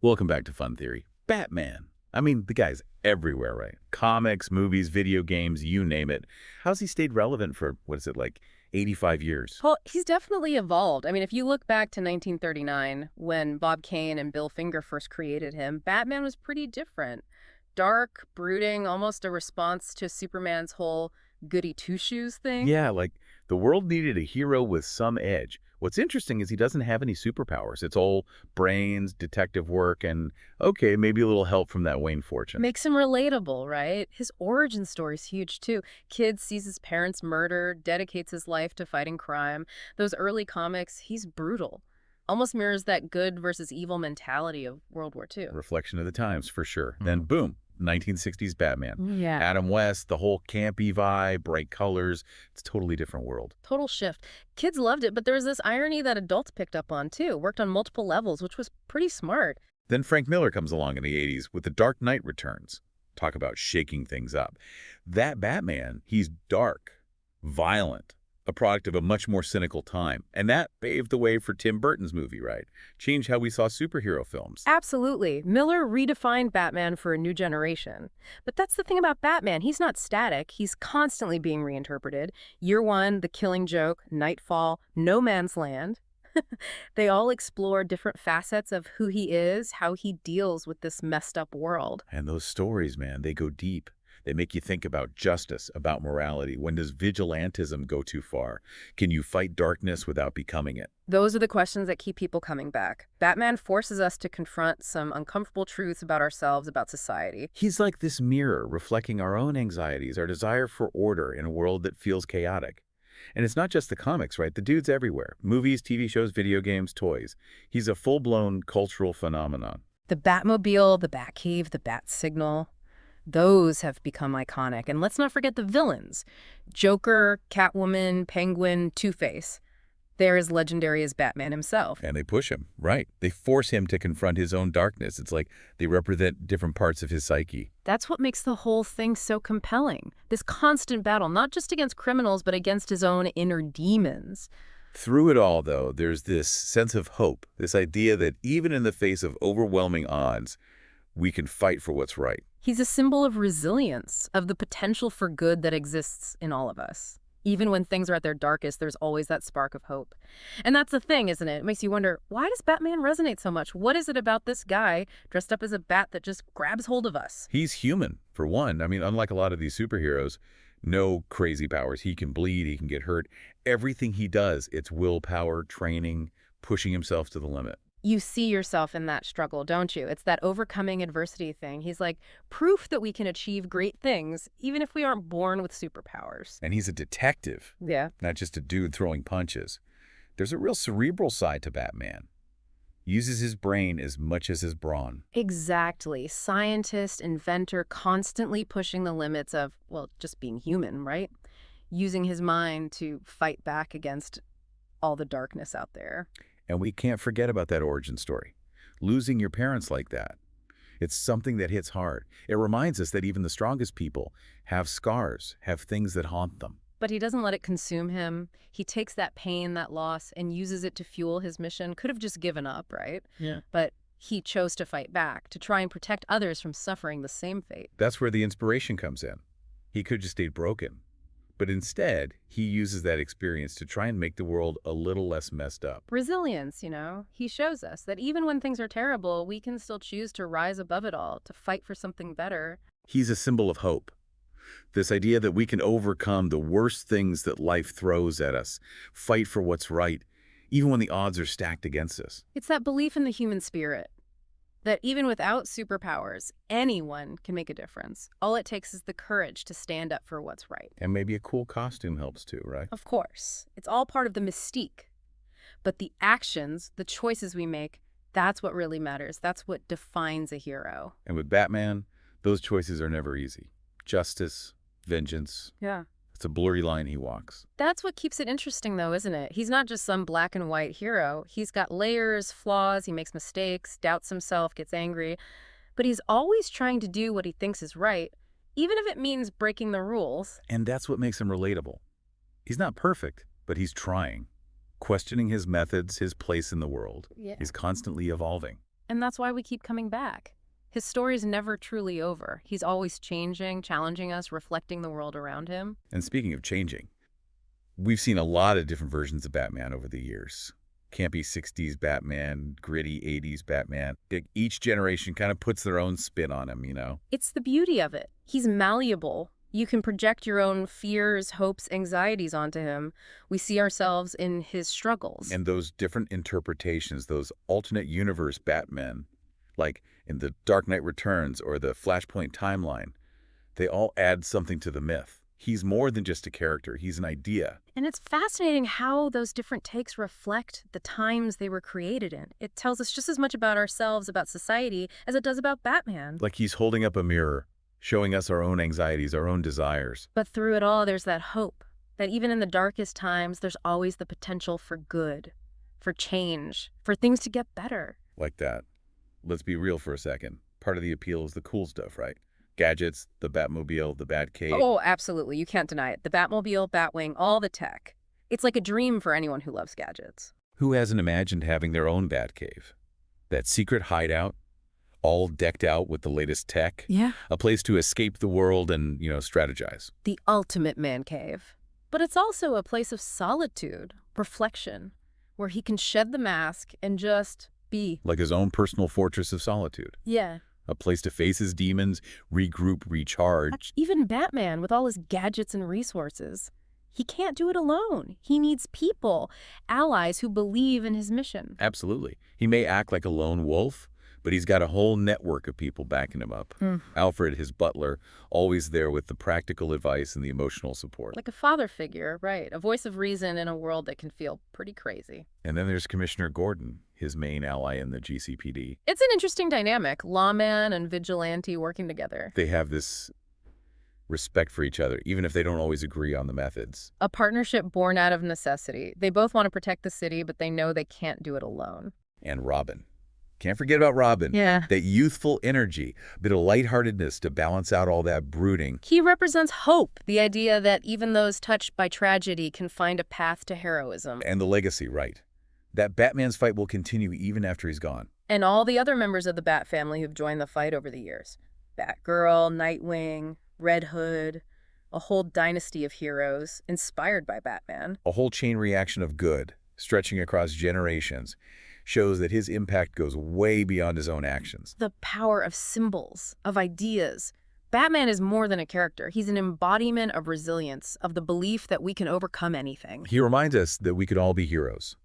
Welcome back to Fun Theory. Batman. I mean, the guy's everywhere, right? Comics, movies, video games, you name it. How's he stayed relevant for, what is it, like 85 years? Well, he's definitely evolved. I mean, if you look back to 1939, when Bob Kane and Bill Finger first created him, Batman was pretty different. Dark, brooding, almost a response to Superman's whole goody two-shoes thing. Yeah, like the world needed a hero with some edge. What's interesting is he doesn't have any superpowers. It's all brains, detective work, and okay, maybe a little help from that Wayne fortune. Makes him relatable, right? His origin story's huge, too. Kid sees his parents murdered, dedicates his life to fighting crime. Those early comics, he's brutal. Almost mirrors that good versus evil mentality of World War II. Reflection of the times, for sure. Then boom, 1960s Batman. Yeah. Adam West, the whole campy vibe, bright colors. It's a totally different world. Total shift. Kids loved it, but there was this irony that adults picked up on too. Worked on multiple levels, which was pretty smart. Then Frank Miller comes along in the 80s with The Dark Knight Returns. Talk about shaking things up. That Batman, he's dark, violent, a product of a much more cynical time. And that paved the way for Tim Burton's movie, right? Changed how we saw superhero films. Absolutely. Miller redefined Batman for a new generation. But that's the thing about Batman. He's not static. He's constantly being reinterpreted. Year One, The Killing Joke, Nightfall, No Man's Land. They all explore different facets of who he is, how he deals with this messed up world. And those stories, man, they go deep. They make you think about justice, about morality. When does vigilantism go too far? Can you fight darkness without becoming it? Those are the questions that keep people coming back. Batman forces us to confront some uncomfortable truths about ourselves, about society. He's like this mirror reflecting our own anxieties, our desire for order in a world that feels chaotic. And it's not just the comics, right? The dude's everywhere. Movies, TV shows, video games, toys. He's a full-blown cultural phenomenon. The Batmobile, the Batcave, the Bat Signal, those have become iconic. And let's not forget the villains. Joker, Catwoman, Penguin, Two-Face. They're as legendary as Batman himself. And they push him, right? They force him to confront his own darkness. It's like they represent different parts of his psyche. That's what makes the whole thing so compelling. This constant battle, not just against criminals, but against his own inner demons. Through it all, though, there's this sense of hope, this idea that even in the face of overwhelming odds, we can fight for what's right. He's a symbol of resilience, of the potential for good that exists in all of us. Even when things are at their darkest, there's always that spark of hope. And that's the thing, isn't it? It makes you wonder, why does Batman resonate so much? What is it about this guy dressed up as a bat that just grabs hold of us? He's human, for one. I mean, unlike a lot of these superheroes, no crazy powers. He can bleed, he can get hurt. Everything he does, it's willpower, training, pushing himself to the limit. You see yourself in that struggle, don't you? It's that overcoming adversity thing. He's like proof that we can achieve great things, even if we aren't born with superpowers. And he's a detective, Yeah. not just a dude throwing punches. There's a real cerebral side to Batman. He uses his brain as much as his brawn. Exactly. Scientist, inventor, constantly pushing the limits of, well, just being human, right? Using his mind to fight back against all the darkness out there. And we can't forget about that origin story. Losing your parents like that. It's something that hits hard. It reminds us that even the strongest people have scars, have things that haunt them. But he doesn't let it consume him. He takes that pain, that loss, and uses it to fuel his mission. Could have just given up, right? Yeah. But he chose to fight back, to try and protect others from suffering the same fate. That's where the inspiration comes in. He could just stay broken. But instead, he uses that experience to try and make the world a little less messed up. Resilience, you know. He shows us that even when things are terrible, we can still choose to rise above it all, to fight for something better. He's a symbol of hope. This idea that we can overcome the worst things that life throws at us, fight for what's right, even when the odds are stacked against us. It's that belief in the human spirit, that even without superpowers, anyone can make a difference. All it takes is the courage to stand up for what's right. And maybe a cool costume helps too, right? Of course, it's all part of the mystique. But the actions, the choices we make, that's what really matters. That's what defines a hero. And with Batman, those choices are never easy. Justice, vengeance, Yeah. it's a blurry line he walks. That's what keeps it interesting, though, isn't it? He's not just some black and white hero. He's got layers, flaws, he makes mistakes, doubts himself, gets angry. But he's always trying to do what he thinks is right, even if it means breaking the rules. And that's what makes him relatable. He's not perfect, but he's trying. Questioning his methods, his place in the world. Yeah. He's constantly evolving. And that's why we keep coming back. His story's never truly over. He's always changing, challenging us, reflecting the world around him. And speaking of changing, we've seen a lot of different versions of Batman over the years. Campy 60s Batman, gritty 80s Batman. Each generation kind of puts their own spin on him, you know? It's the beauty of it. He's malleable. You can project your own fears, hopes, anxieties onto him. We see ourselves in his struggles. And those different interpretations, those alternate universe Batmen, like in the Dark Knight Returns or the Flashpoint timeline, they all add something to the myth. He's more than just a character. He's an idea. And it's fascinating how those different takes reflect the times they were created in. It tells us just as much about ourselves, about society, as it does about Batman. Like he's holding up a mirror, showing us our own anxieties, our own desires. But through it all, there's that hope that even in the darkest times, there's always the potential for good, for change, for things to get better. Like that. Let's be real for a second. Part of the appeal is the cool stuff, right? Gadgets, the Batmobile, the Batcave. Oh, absolutely. You can't deny it. The Batmobile, Batwing, all the tech. It's like a dream for anyone who loves gadgets. Who hasn't imagined having their own Batcave? That secret hideout, all decked out with the latest tech. Yeah. A place to escape the world and, strategize. The ultimate man cave. But it's also a place of solitude, reflection, where he can shed the mask and just be. Like his own personal fortress of solitude. Yeah. A place to face his demons, regroup, recharge. Even Batman, with all his gadgets and resources, he can't do it alone. He needs people, allies who believe in his mission. Absolutely. He may act like a lone wolf, but he's got a whole network of people backing him up. Alfred, his butler, always there with the practical advice and the emotional support. Like a father figure, right. A voice of reason in a world that can feel pretty crazy. And then there's Commissioner Gordon, his main ally in the GCPD. It's an interesting dynamic, lawman and vigilante working together. They have this respect for each other, even if they don't always agree on the methods. A partnership born out of necessity. They both want to protect the city, but they know they can't do it alone. And Robin. Can't forget about Robin. Yeah. That youthful energy, a bit of lightheartedness to balance out all that brooding. He represents hope, the idea that even those touched by tragedy can find a path to heroism. And the legacy, right. That Batman's fight will continue even after he's gone. And all the other members of the Bat family who've joined the fight over the years. Batgirl, Nightwing, Red Hood, a whole dynasty of heroes inspired by Batman. A whole chain reaction of good, stretching across generations, shows that his impact goes way beyond his own actions. The power of symbols, of ideas. Batman is more than a character. He's an embodiment of resilience, of the belief that we can overcome anything. He reminds us that we could all be heroes,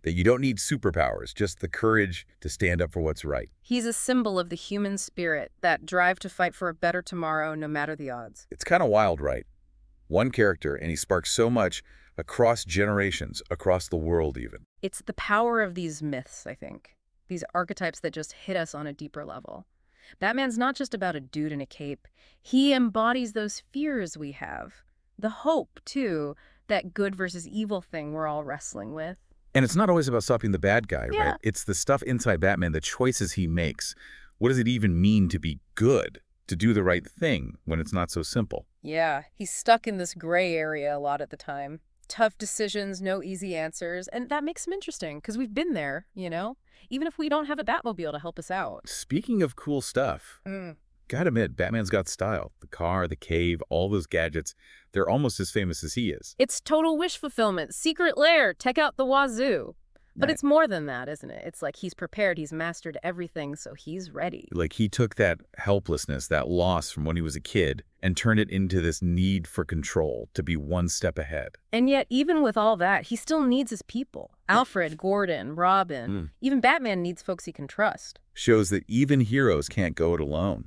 that you don't need superpowers, just the courage to stand up for what's right. He's a symbol of the human spirit, that drive to fight for a better tomorrow no matter the odds. It's kind of wild, right? One character, and he sparks so much across generations, across the world even. It's the power of these myths, I think. These archetypes that just hit us on a deeper level. Batman's not just about a dude in a cape. He embodies those fears we have. The hope, too, that good versus evil thing we're all wrestling with. And it's not always about stopping the bad guy, Yeah. right? It's the stuff inside Batman, the choices he makes. What does it even mean to be good? To do the right thing when it's not so simple? Yeah, he's stuck in this gray area a lot at the time. Tough decisions, no easy answers, and that makes him interesting because we've been there, even if we don't have a Batmobile to help us out. Speaking of cool stuff, gotta admit, Batman's got style. The car, the cave, all those gadgets, they're almost as famous as he is. It's total wish fulfillment, secret lair, tech out the wazoo. But Nice. it's more than that, isn't it? It's like he's prepared, he's mastered everything, so he's ready. Like he took that helplessness, that loss from when he was a kid, and turned it into this need for control, to be one step ahead. And yet, even with all that, he still needs his people. Alfred, Gordon, Robin, even Batman needs folks he can trust. Shows that even heroes can't go it alone.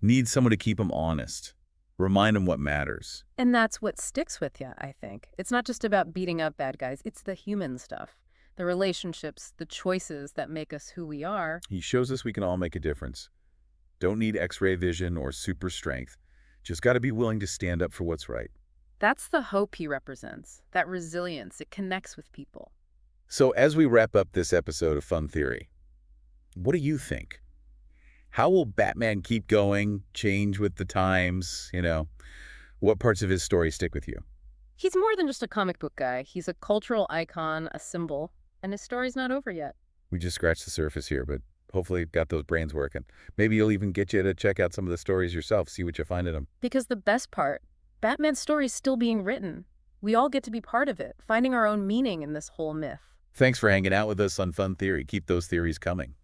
Need someone to keep them honest. Remind them what matters. And that's what sticks with you, I think. It's not just about beating up bad guys, it's the human stuff. The relationships, the choices that make us who we are. He shows us we can all make a difference. Don't need X-ray vision or super strength. Just got to be willing to stand up for what's right. That's the hope he represents, that resilience. It connects with people. So as we wrap up this episode of Fun Theory, what do you think? How will Batman keep going, change with the times, What parts of his story stick with you? He's more than just a comic book guy. He's a cultural icon, a symbol, and his story's not over yet. We just scratched the surface here, but Hopefully it got those brains working. Maybe you'll even get you to check out some of the stories yourself, see what you find in them. Because the best part, Batman's story's still being written. We all get to be part of it, finding our own meaning in this whole myth. Thanks for hanging out with us on Fun Theory. Keep those theories coming.